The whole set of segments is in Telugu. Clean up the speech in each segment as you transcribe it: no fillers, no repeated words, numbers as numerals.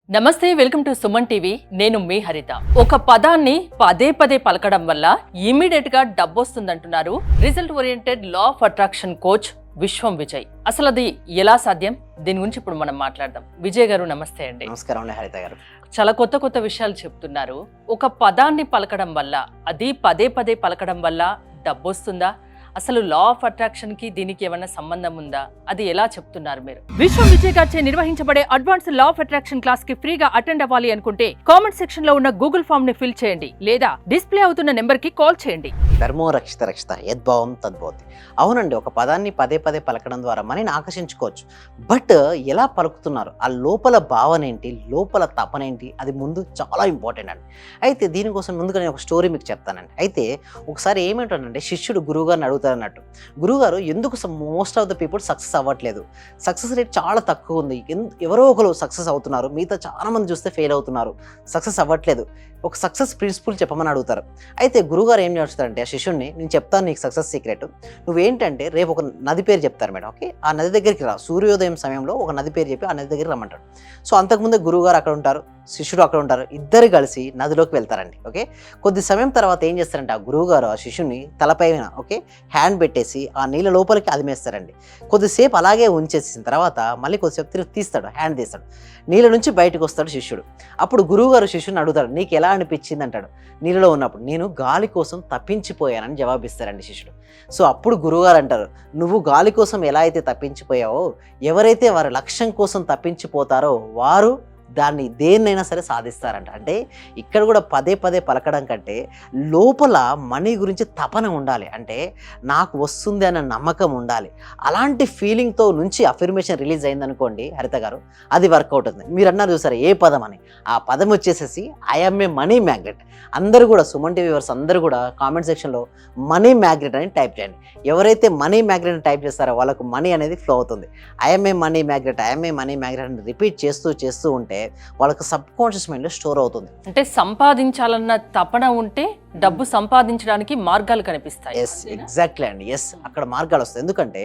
నమస్తే, వెల్కమ్ టు సుమన్ టీవీ. నేను మీ హరిత. ఒక పదాన్ని పదే పదే పలకడం వల్ల ఇమీడియట్ గా డబ్బొస్తుందంటున్నారు result oriented law of attraction coach Vishwam Vijay. అసలు అది ఎలా సాధ్యం? దీని గురించి ఇప్పుడు మనం మాట్లాడదాం. విజయ్ గారు నమస్తే అండి. నమస్కారం అండి హరిత గారు. చాలా కొత్త కొత్త విషయాలు చెప్తున్నారు. ఒక పదాన్ని పలకడం వల్ల, అది పదే పదే పలకడం వల్ల డబ్బొస్తుందా? అసలు లా ఆఫ్ అట్రాక్షన్ కి దీనికి ఏమైనా సంబంధం ఉందా? అది ఎలా చెప్తున్నారు మీరు? విశ్వం విజయ్ గారిచే నిర్వహించబడే advance law of attraction class కి ఫ్రీగా అటెండ్ అవ్వాలి అనుకుంటే కామెంట్ సెక్షన్ లో ఉన్న గూగుల్ ఫామ్ ని ఫిల్ చేయండి, లేదా డిస్ప్లే అవుతున్న నెంబర్ కి కాల్ చేయండి. ధర్మో రక్షిత రక్షిత యద్భావం తద్భవతి. అవునండి, ఒక పదాన్ని పదే పదే పలకడం ద్వారా మనని ఆకర్షించుకోవచ్చు. బట్ ఎలా పలుకుతున్నారు, ఆ లోపల భావన ఏంటి, లోపల తపన ఏంటి, అది ముందు చాలా ఇంపార్టెంట్ అండి. అయితే దీనికోసం ముందుగా నేను ఒక స్టోరీ మీకు చెప్తానండి. అయితే ఒకసారి ఏమిటంటే శిష్యుడు గురువుగారిని అడుగుతారు అన్నట్టు, గురువుగారు ఎందుకు most of the people success అవ్వట్లేదు, సక్సెస్ రేట్ చాలా తక్కువ ఉంది, ఎవరో ఒకరు సక్సెస్ అవుతున్నారు, మిగతా చాలా మంది చూస్తే ఫెయిల్ అవుతున్నారు, సక్సెస్ అవ్వట్లేదు, ఒక సక్సెస్ ప్రిన్సిపల్ చెప్పమని అడుగుతారు. అయితే గురువుగారు ఏం చేస్తారంటే ఆ శిష్యుడిని, నేను చెప్తాను నీకు సక్సెస్ సీక్రెట్, నువ్వేంటంటే రేపు ఒక నది పేరు చెప్తారు మేడం. ఓకే, ఆ నది దగ్గరికి రా, సూర్యోదయం సమయంలో ఒక నది పేరు చెప్పి ఆ నది దగ్గరికి రమ్మంటాడు. సో అంతకుముందే గురువుగారు అక్కడ ఉంటారు, శిష్యుడు అక్కడ ఉంటారు, ఇద్దరు కలిసి నదిలోకి వెళ్తారండి. ఓకే, కొద్ది సమయం తర్వాత ఏం చేస్తారంటే ఆ గురువుగారు ఆ శిష్యుని తలపైన ఓకే హ్యాండ్ పెట్టేసి ఆ నీళ్ళ లోపలికి అదిమేస్తారండి. కొద్దిసేపు అలాగే ఉంచేసిన తర్వాత మళ్ళీ కొద్దిసేపు తిరిగి తీస్తాడు, హ్యాండ్ తీస్తాడు, నీళ్ళ నుంచి బయటకు వస్తాడు శిష్యుడు. అప్పుడు గురువుగారు శిష్యుని అడుగుతాడు, నీకు ఎలా అనిపించింది అంటాడు. నీళ్ళలో ఉన్నప్పుడు నేను గాలి కోసం తప్పించిపోయానని జవాబిస్తారండి శిష్యుడు. సో అప్పుడు గురువుగారు అంటారు, నువ్వు గాలి కోసం ఎలా అయితే తప్పించిపోయావో, ఎవరైతే వారి లక్ష్యం కోసం తప్పించిపోతారో వారు దాన్ని దేన్నైనా సరే సాధిస్తారంట. అంటే ఇక్కడ కూడా పదే పదే పలకడం కంటే లోపల మనీ గురించి తపన ఉండాలి, అంటే నాకు వస్తుంది అన్న నమ్మకం ఉండాలి. అలాంటి ఫీలింగ్తో నుంచి అఫర్మేషన్ రిలీజ్ అయిందనుకోండి హరిత గారు, అది వర్కౌట్ అవుతుంది. మీరు అన్నారు చూసారు ఏ పదం అని, ఆ పదం వచ్చేసేసి ఐఎమ్ ఏ మనీ మ్యాగ్నెట్. అందరూ కూడా సుమన్ టీవీ వ్యూవర్స్ అందరూ కూడా కామెంట్ సెక్షన్లో మనీ మ్యాగ్నెట్ అని టైప్ చేయండి. ఎవరైతే మనీ మ్యాగ్నెట్ టైప్ చేస్తారో వాళ్ళకు మనీ అనేది ఫ్లో అవుతుంది. I'm a money magnet, I'm a money magnet అని రిపీట్ చేస్తూ ఉంటే వాళ్ళకి సబ్ కాన్షియస్ మైండ్లో స్టోర్ అవుతుంది. అంటే సంపాదించాలన్న తపన ఉంటే డబ్బు సంపాదించడానికి మార్గాలు కనిపిస్తాయి. ఎస్, ఎగ్జాక్ట్లీ అండి. ఎస్, అక్కడ మార్గాలు వస్తాయి. ఎందుకంటే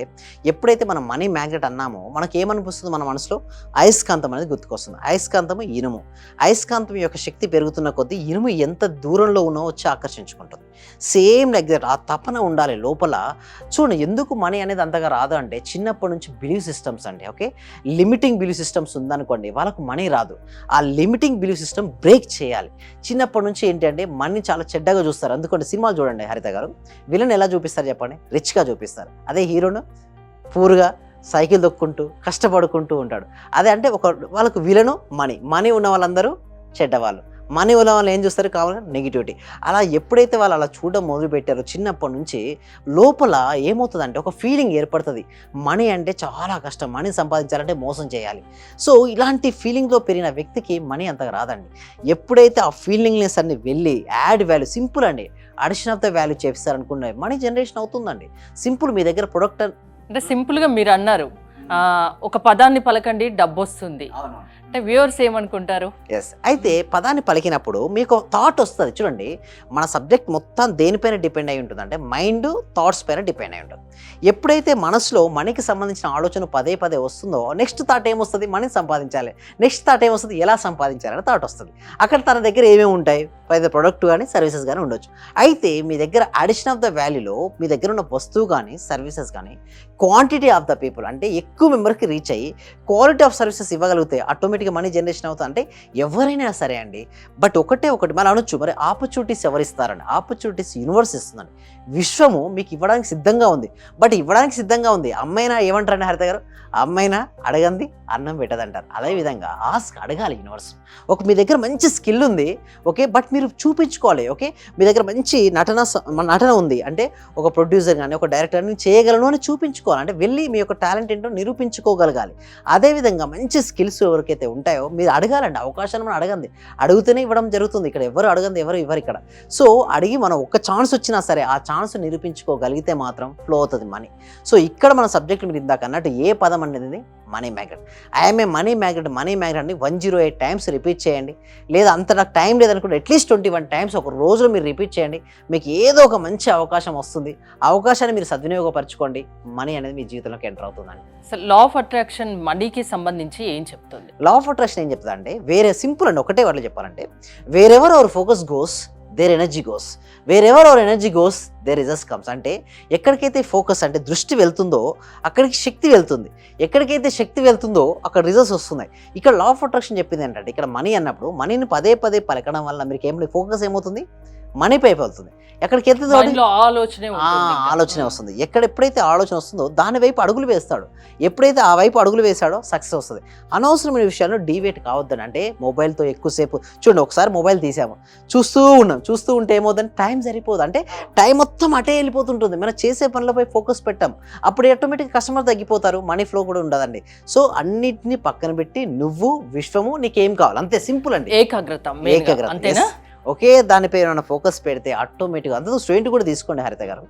ఎప్పుడైతే మనం మనీ మ్యాగ్నెట్ అన్నామో మనకి ఏమనిపిస్తుంది, మన మనసులో అయస్కాంతం అనేది గుర్తుకొస్తుంది. అయస్కాంతము ఇనుము, అయస్కాంతం యొక్క శక్తి పెరుగుతున్న కొద్దీ ఇనుము ఎంత దూరంలో ఉన్నో వచ్చి ఆకర్షించుకుంటుంది. సేమ్ లైక్ దట్ ఆ తపన ఉండాలి లోపల. చూడండి, ఎందుకు మనీ అనేది అంతగా రాదు అంటే చిన్నప్పటి నుంచి బిలీవ్ సిస్టమ్స్ అండి. ఓకే, లిమిటింగ్ బిలీవ్ సిస్టమ్స్ ఉందనుకోండి వాళ్ళకు మనీ రాదు. ఆ లిమిటింగ్ బిలీవ్ సిస్టమ్ బ్రేక్ చేయాలి. చిన్నప్పటి నుంచి ఏంటంటే మనీ చాలా చెడ్డగా చూస్తారు. అందుకంటే సినిమాలు చూడండి హరిత గారు, విలన్ ఎలా చూపిస్తారు చెప్పండి, రిచ్గా చూపిస్తారు. అదే హీరోను పూర్గా సైకిల్ దొక్కుంటూ కష్టపడుకుంటూ ఉంటాడు. అదే అంటే వాళ్ళకు విలను మనీ ఉన్న వాళ్ళందరూ చెడ్డవాళ్ళు, మనీ ఉన్న వాళ్ళు ఏం చూస్తారు కావాలని నెగిటివిటీ. అలా ఎప్పుడైతే వాళ్ళు అలా చూడడం మొదలుపెట్టారో చిన్నప్పటి నుంచి లోపల ఏమవుతుందంటే ఒక ఫీలింగ్ ఏర్పడుతుంది, మనీ అంటే చాలా కష్టం, మనీ సంపాదించాలంటే మోసం చేయాలి. సో ఇలాంటి ఫీలింగ్లో పెరిగిన వ్యక్తికి మనీ అంతగా రాదండి. ఎప్పుడైతే ఆ ఫీలింగ్నెస్ అన్ని వెళ్ళి యాడ్ వాల్యూ, సింపుల్ అండి, అడిషన్ ఆఫ్ ద వాల్యూ చేస్తారనుకున్న మనీ జనరేషన్ అవుతుందండి. సింపుల్, మీ దగ్గర ప్రొడక్ట్ అంటే సింపుల్గా మీరు అన్నారు ఒక పదాన్ని పలకండి డబ్బు వస్తుంది అంటే వ్యూవర్స్ ఏమనుకుంటారు? ఎస్, అయితే పదాన్ని పలికినప్పుడు మీకు థాట్ వస్తుంది. చూడండి, మన సబ్జెక్ట్ మొత్తం దేనిపైన డిపెండ్ అయి ఉంటుంది అంటే మైండ్, థాట్స్ పైన డిపెండ్ అయి ఉంటుంది. ఎప్పుడైతే మనసులో మనీకి సంబంధించిన ఆలోచన పదే పదే వస్తుందో నెక్స్ట్ థాట్ ఏమొస్తుంది, మనీ సంపాదించాలి. నెక్స్ట్ థాట్ ఏమొస్తుంది, ఎలా సంపాదించాలని థాట్ వస్తుంది. అక్కడ తన దగ్గర ఏమేమి ఉంటాయి, పైన ప్రొడక్ట్ కానీ సర్వీసెస్ కానీ ఉండొచ్చు. అయితే మీ దగ్గర అడిషన్ ఆఫ్ ద వాల్యూలో మీ దగ్గర ఉన్న వస్తువు కానీ సర్వీసెస్ కానీ క్వాంటిటీ ఆఫ్ ద పీపుల్ అంటే ఎక్కువ మెంబర్కి రీచ్ అయ్యి క్వాలిటీ ఆఫ్ సర్వీసెస్ ఇవ్వగలిగితే ఆటోమేటిక్గా మనీ జనరేషన్ అవుతుంది. అంటే ఎవరైనా సరే అండి. బట్ ఒకటి మనం అనొచ్చు, మరి ఆపర్చునిటీస్ ఎవరు ఇస్తారండి? ఆపర్చునిటీస్ యూనివర్స్ ఇస్తుందండి. విశ్వము మీకు ఇవ్వడానికి సిద్ధంగా ఉంది. బట్ ఇవ్వడానికి సిద్ధంగా ఉంది, అమ్మైనా ఏమంటారండి హరిత గారు, అమ్మైనా అడగంది అన్నం పెట్టదంటారు. అదేవిధంగా ఆస్క్, అడగాలి యూనివర్స్. మీ దగ్గర మంచి స్కిల్ ఉంది, ఓకే, బట్ మీరు చూపించుకోవాలి. ఓకే, మీ దగ్గర మంచి నటన ఉంది అంటే ఒక ప్రొడ్యూసర్ కానీ ఒక డైరెక్టర్ నేను చేయగలను అని చూపించుకోవాలి. అంటే వెళ్ళి మీ యొక్క టాలెంట్ ఏంటో నిరూపించుకోగలగాలి. అదేవిధంగా మంచి స్కిల్స్ ఎవరికైతే ఉంటాయో మీరు అడగాలండి, అవకాశాన్ని మనం అడగండి, అడిగితేనే ఇవ్వడం జరుగుతుంది. ఇక్కడ ఎవరు అడగంది ఎవరు ఇవ్వరు ఇక్కడ. సో అడిగి మనం ఒక్క ఛాన్స్ వచ్చినా సరే ఆ ఛాన్స్ నిరూపించుకోగలిగితే మాత్రం ఫ్లో అవుతుంది మనీ. సో ఇక్కడ మన సబ్జెక్ట్ మీరు ఇందాక అన్నట్టు ఏ పదం అనేది money magnet. I'm a money magnet, money మ్యాగ్నెట్ని 108 టైమ్స్ రిపీట్ చేయండి. లేదా అంత నాకు టైం లేదనుకుంటే అట్లీస్ట్ 21 టైమ్స్ ఒక రోజులో మీరు రిపీట్ చేయండి. మీకు ఏదో ఒక మంచి అవకాశం వస్తుంది. అవకాశాన్ని మీరు సద్వినియోగపరచుకోండి, మనీ అనేది మీ జీవితంలోకి ఎంటర్ అవుతుందండి. లా ఆఫ్ అట్రాక్షన్ మనీకి సంబంధించి ఏం చెప్తుంది? లా ఆఫ్ అట్రాక్షన్ ఏం చెప్తుంది అంటే వేరే సింపుల్ అండి, ఒకటే వాళ్ళు చెప్పాలంటే wherever our focus goes there energy goes, wherever our energy goes there results comes. అంటే ఎక్కడికైతే ఫోకస్ అంటే దృష్టి వెళ్తుందో అక్కడికి శక్తి వెళ్తుంది, ఎక్కడికైతే శక్తి వెళ్తుందో అక్కడ రిజల్ట్స్ వస్తున్నాయి. ఇక్కడ లా ఆఫ్ అట్రాక్షన్ చెప్పింది ఏంటంటే ఇక్కడ మనీ అన్నప్పుడు మనీని పదే పదే పలకడం వల్ల మీకు ఏమి ఫోకస్ ఏమవుతుంది, మనీ పైపు వెళ్తుంది. ఎక్కడికి వెళ్తుందో ఆలోచన వస్తుంది. ఎప్పుడైతే ఆలోచన వస్తుందో దాని వైపు అడుగులు వేస్తాడు, ఎప్పుడైతే ఆ వైపు అడుగులు వేస్తాడో సక్సెస్ వస్తుంది. అనవసరమైన విషయాల్లో డీవేట్ కావద్దని. అంటే మొబైల్తో ఎక్కువసేపు చూడండి, ఒకసారి మొబైల్ తీసాము చూస్తూ ఉంటే ఏమవుతుందంటే టైం సరిపోదు, అంటే టైం మొత్తం అటే వెళ్ళిపోతుంటుంది. మనం చేసే పనులపై ఫోకస్ పెట్టాం, అప్పుడు ఆటోమేటిక్ కస్టమర్ తగ్గిపోతారు, మనీ ఫ్లో కూడా ఉండదండి. సో అన్నిటిని పక్కన పెట్టి నువ్వు విశ్వము నీకేం కావాలి అంతే సింపుల్ అండి. ఏకాగ్రత ఒకే దానిపై ఏమైనా ఫోకస్ పెడితే ఆటోమేటిక్గా అంత స్టూడెంట్ కూడా తీసుకోండి హరిత గారు.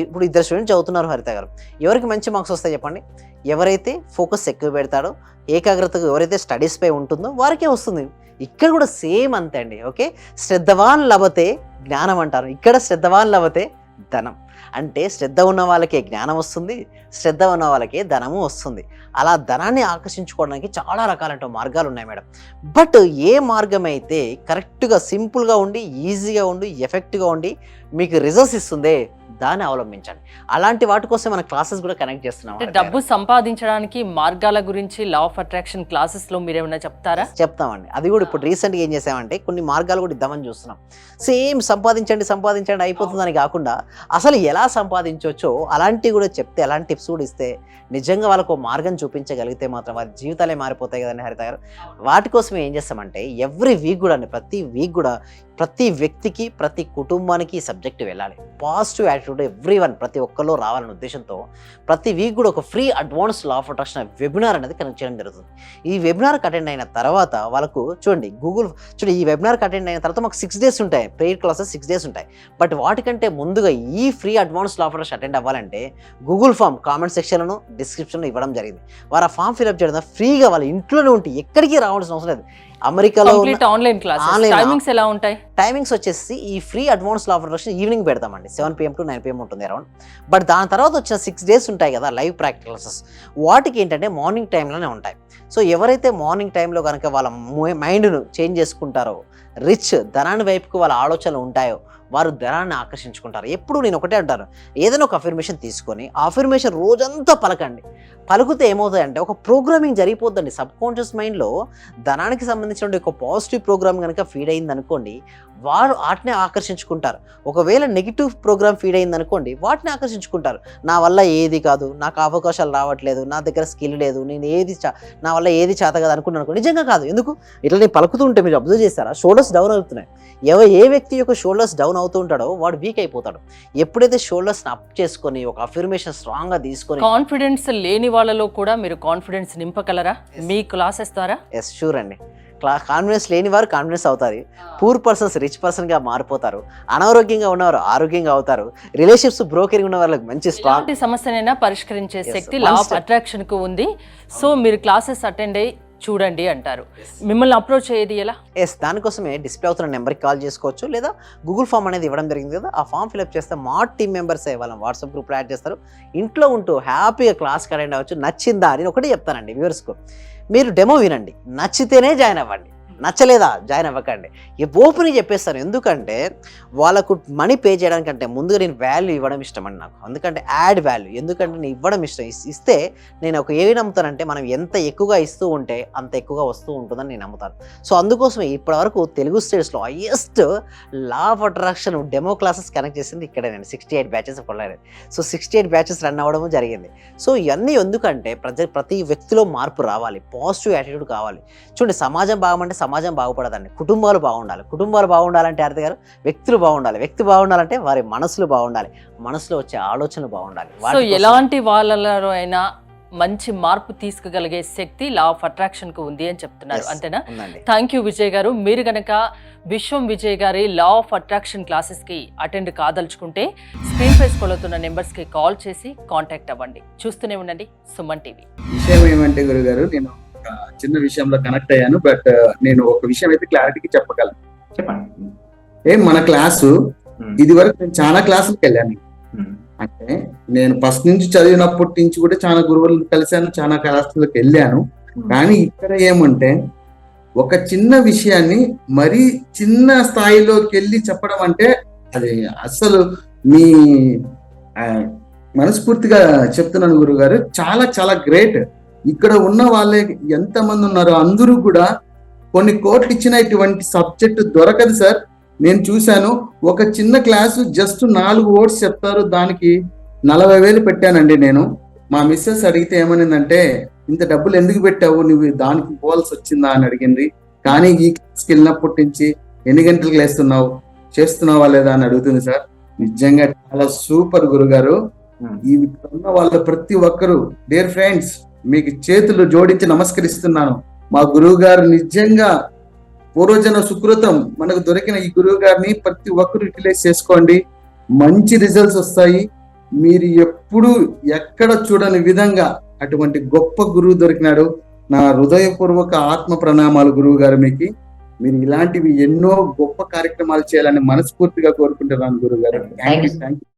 ఇప్పుడు 2 స్టూడెంట్స్ చదువుతున్నారు హరిత గారు, ఎవరికి మంచి మార్క్స్ వస్తాయి చెప్పండి? ఎవరైతే ఫోకస్ ఎక్కువ పెడతాడో, ఏకాగ్రతకు ఎవరైతే స్టడీస్ పై ఉంటుందో వారికే వస్తుంది. ఇక్కడ కూడా సేమ్ అంతే అండి. ఓకే, శ్రద్ధవాన్ లభతే జ్ఞానం అంటారు, ఇక్కడ శ్రద్ధవాన్ లభతే ధనం. అంటే శ్రద్ధ ఉన్న వాళ్ళకే జ్ఞానం వస్తుంది, శ్రద్ధ ఉన్న వాళ్ళకే ధనము వస్తుంది. అలా ధనాన్ని ఆకర్షించుకోవడానికి చాలా రకాలైన మార్గాలు ఉన్నాయి మేడం. బట్ ఏ మార్గం అయితే కరెక్ట్గా సింపుల్గా ఉండి ఈజీగా ఉండి ఎఫెక్ట్గా ఉండి మీకు రిజల్ట్స్ ఇస్తుందే దాన్ని అవలంబించండి. అలాంటి వాటి కోసం మన క్లాసెస్ కూడా కనెక్ట్ చేస్తున్నాం. డబ్బు సంపాదించడానికి మార్గాల గురించి లా ఆఫ్ అట్రాక్షన్ క్లాసెస్ లో మీరు ఏమైనా చెప్తారా? చెప్తామండి. అది కూడా ఇప్పుడు రీసెంట్గా ఏం చేసామంటే కొన్ని మార్గాలు కూడా ఇద్దామని చూస్తున్నాం. సేమ్ సంపాదించండి అయిపోతుందని కాకుండా అసలు ఎలా సంపాదించవచ్చో అలాంటివి కూడా చెప్తే, అలాంటి టిప్స్ కూడా ఇస్తే నిజంగా వాళ్ళకు మార్గం చూపించగలిగితే మాత్రం వారి జీవితాలే మారిపోతాయి కదండి హరిత గారు. వాటి కోసం ఏం చేస్తామంటే ఎవ్రీ వీక్ కూడా అండి, ప్రతి వీక్ కూడా ప్రతి వ్యక్తికి ప్రతి కుటుంబానికి ఈ సబ్జెక్ట్ వెళ్ళాలి. పాజిటివ్ యాటిట్యూడ్ ఎవ్రీవన్ ప్రతి ఒక్కరిలో రావాలనే ఉద్దేశంతో ప్రతి వీక్ కూడా ఒక free advance law of attraction webinar అనేది కనెక్ట్ చేయడం జరుగుతుంది. ఈ వెబినార్కి అటెండ్ అయిన తర్వాత వాళ్ళకు చూడండి ఈ వెబినార్కి అటెండ్ అయిన తర్వాత మాకు 6 days ఉంటాయి, ప్రేయర్ క్లాసెస్ 6 days ఉంటాయి. బట్ వాటికంటే ముందుగా ఈ free advance law of attraction attend అవ్వాలంటే గూగుల్ ఫామ్ కామెంట్ సెక్షన్లో డిస్క్రిప్షన్లో ఇవ్వడం జరిగింది. వారు ఆ ఫామ్ ఫిల్అప్ చేయడం ఫ్రీగా వాళ్ళ ఇంట్లోనే ఉంటే ఎక్కడికి రావాల్సిన అవసరం లేదు. అమెరికాలో ఆన్లైన్ క్లాసెస్ టైమింగ్స్ ఎలా ఉంటాయి? టైమింగ్స్ వచ్చేసి ఈ free advance law of attraction evening పెడతామండి, 7 PM to 9 PM ఉంటుంది అరౌండ్. బట్ దాని తర్వాత వచ్చిన 6 days ఉంటాయి కదా లైవ్ ప్రాక్టికల్ క్లాసెస్, వాటికి ఏంటంటే మార్నింగ్ టైంలోనే ఉంటాయి. సో ఎవరైతే మార్నింగ్ టైంలో కనుక వాళ్ళ మైండ్ను చేంజ్ చేసుకుంటారో, రిచ్ ధనాన్ని వైపుకు వాళ్ళ ఆలోచనలు ఉంటాయో వారు ధనాన్ని ఆకర్షించుకుంటారు. ఎప్పుడు నేను ఒకటే అంటాను, ఏదైనా ఒక అఫర్మేషన్ తీసుకొని ఆ అఫర్మేషన్ రోజంతా పలకండి. పలుకుతే ఏమవుతాయంటే ఒక ప్రోగ్రామింగ్ జరిగిపోద్దండి సబ్ కాన్షియస్ మైండ్లో. ధనానికి సంబంధించిన ఒక పాజిటివ్ ప్రోగ్రామ్ కనుక ఫీడ్ అయింది అనుకోండి, వారు వాటిని ఆకర్షించుకుంటారు. ఒకవేళ నెగిటివ్ ప్రోగ్రామ్ ఫీడ్ అయింది అనుకోండి, వాటిని ఆకర్షించుకుంటారు. నా వల్ల ఏది కాదు, నాకు అవకాశాలు రావట్లేదు, నా దగ్గర స్కిల్ లేదు, నా వల్ల ఏది చేత కాదు అనుకున్నాను. నిజంగా కాదు. ఎందుకు ఇట్లా నేను పలుకుతూ ఉంటే మీరు అబ్జర్వ్ చేస్తారా, షోల్డర్స్ డౌన్ అవుతున్నాయి. ఏ వ్యక్తి యొక్క షోల్డర్స్ డౌన్ అవుతూ ఉంటాడో వాడు వీక్ అయిపోతాడు. ఎప్పుడైతే షోల్డర్స్ అప్ చేసుకొని ఒక అఫర్మేషన్ స్ట్రాంగ్ గా తీసుకొని, కాన్ఫిడెన్స్ లేని వాళ్ళలో కూడా మీరు కాన్ఫిడెన్స్ నింపగలరా మీ క్లాసెస్ ద్వారా? ఎస్ షూర్ అండి. కాన్ఫిడెన్స్ లేని వారు కాన్ఫిడెన్స్ అవుతారు, పూర్ పర్సన్స్ రిచ్ పర్సన్ గా మారిపోతారు, అనారోగ్యంగా ఉన్నవారు ఆరోగ్యంగా అవుతారు, రిలేషన్షిప్స్ బ్రోకరింగ్ ఉన్న వాళ్ళకి మంచి స్ట్రాంగ్ సమస్యనైనా పరిష్కరించే శక్తి లా ఆఫ్ అట్రాక్షన్ కు ఉంది. సో మీరు క్లాసెస్ అటెండ్ అయ్యి చూడండి అంటారు. మిమ్మల్ని అప్రోచ్ అయ్యేది ఎలా? దానికోసమే డిస్ప్లే అవుతున్న నెంబర్కి కాల్ చేసుకోవచ్చు, లేదా గూగుల్ ఫామ్ అనేది ఇవ్వడం జరిగింది కదా, ఆ ఫామ్ ఫిల్అప్ చేస్తే మా టీమ్ మెంబర్స్ వాళ్ళని వాట్సాప్ గ్రూప్లో యాడ్ చేస్తారు. ఇంట్లో ఉంటూ హ్యాపీగా క్లాస్కి అటెండ్ అవ్వచ్చు. నచ్చిందా అని ఒకటి చెప్తానండి వ్యూవర్స్కు, మీరు డెమో వినండి, నచ్చితేనే జాయిన్ అవ్వండి, నచ్చలేదా జాయిన్ అవ్వకండి. ఓపెన్గా చెప్పేస్తాను. ఎందుకంటే వాళ్ళకు మనీ పే చేయడానికంటే ముందుగా నేను వాల్యూ ఇవ్వడం ఇష్టం అండి నాకు. ఎందుకంటే యాడ్ వాల్యూ, ఎందుకంటే నేను ఇవ్వడం ఇష్టం. ఇస్తే నేను ఏమి నమ్ముతానంటే మనం ఎంత ఎక్కువగా ఇస్తూ ఉంటే అంత ఎక్కువగా వస్తూ ఉంటుందని నేను నమ్ముతాను. సో అందుకోసమే ఇప్పటివరకు తెలుగు స్టేట్స్లో highest law of attraction demo classes connect చేసింది ఇక్కడే నేను. 68 batches కొనలేదు. సో 68 batches రన్ అవ్వడం జరిగింది. సో ఇవన్నీ ఎందుకంటే ప్రతి వ్యక్తిలో మార్పు రావాలి, పాజిటివ్ యాటిట్యూడ్ కావాలి. చూడండి, సమాజం బాగుంటే సమాజం బాగుపడదండి, కుటుంబాలు బాగుండాలి. కుటుంబాలు బాగుండాలంటే అర్థం గారు వ్యక్తులు బాగుండాలి, వ్యక్తి బాగుండాలంటే వారి మనసులు బాగుండాలి, మనసులో వచ్చే ఆలోచనలు బాగుండాలి. సో ఎలాంటి వాళ్ళలో అయినా మంచి మార్పు తీసుకుగలిగే శక్తి లా ఆఫ్ అట్రాక్షన్ కు ఉంది అని చెప్తున్నారు, అంతేనా? థ్యాంక్ యూ విజయ్ గారు. మీరు గనక విశ్వం విజయ్ గారి లా ఆఫ్ అట్రాక్షన్ క్లాసెస్ కి అటెండ్ కాదలుచుకుంటే స్క్రీన్ పై స్క్రోల్ అవుతున్న నెంబర్స్ కి కాల్ చేసి కాంటాక్ట్ అవ్వండి. చూస్తూనే ఉండండి సుమన్ టీవీ. విషయం ఏమంటే గురుగారు, నేను ఒక చిన్న విషయంలో కనెక్ట్ అయ్యాను. బట్ నేను ఒక విషయం అయితే క్లారిటీకి చెప్పగలను. చెప్పండి. మన క్లాసు ఇది వరకు నేను చాలా క్లాసులకు వెళ్ళాను. అంటే నేను ఫస్ట్ నుంచి చదివినప్పటి నుంచి కూడా చాలా గురువులను కలిశాను, చాలా క్లాసులకు వెళ్ళాను. కానీ ఇక్కడ ఏమంటే ఒక చిన్న విషయాన్ని మరీ చిన్న స్థాయిలోకి వెళ్ళి చెప్పడం అంటే అది అసలు మీ ఆ, మనస్ఫూర్తిగా చెప్తున్నాను గురుగారు, చాలా చాలా గ్రేట్. ఇక్కడ ఉన్న వాళ్ళే ఎంతమంది ఉన్నారో అందరూ కూడా కొన్ని కోట్లు ఇచ్చిన ఇటువంటి సబ్జెక్ట్ దొరకదు సార్. నేను చూశాను, ఒక చిన్న క్లాసు జస్ట్ 4 వర్డ్స్ చెప్తారు, దానికి 40,000 పెట్టానండి నేను. మా మిస్సెస్ అడిగితే ఏమనిందంటే, ఇంత డబ్బులు ఎందుకు పెట్టావు, నువ్వు దానికి పోవాల్సి వచ్చిందా అని అడిగింది. కానీ ఈ క్లాస్కి వెళ్ళినప్పటి నుంచి ఎన్ని గంటలకు లేస్తున్నావు, చేస్తున్నావా లేదా అని అడుగుతుంది సార్. నిజంగా చాలా సూపర్ గురుగారు. ఈ ఉన్న వాళ్ళ ప్రతి ఒక్కరు, డియర్ ఫ్రెండ్స్, మీకు చేతులు జోడించి నమస్కరిస్తున్నాను. మా గురువు గారు నిజంగా పూర్వజన సుకృతం, మనకు దొరికిన ఈ గురువు గారిని ప్రతి ఒక్కరు యూటిలైజ్ చేసుకోండి, మంచి రిజల్ట్స్ వస్తాయి. మీరు ఎప్పుడు ఎక్కడ చూడని విధంగా అటువంటి గొప్ప గురువు దొరికినాడు. నా హృదయపూర్వక ఆత్మ ప్రణామాలు గురువు గారు మీకు. మీరు ఇలాంటివి ఎన్నో గొప్ప కార్యక్రమాలు చేయాలని మనస్ఫూర్తిగా కోరుకుంటున్నాను గురువు గారు. Thank you. Thank you.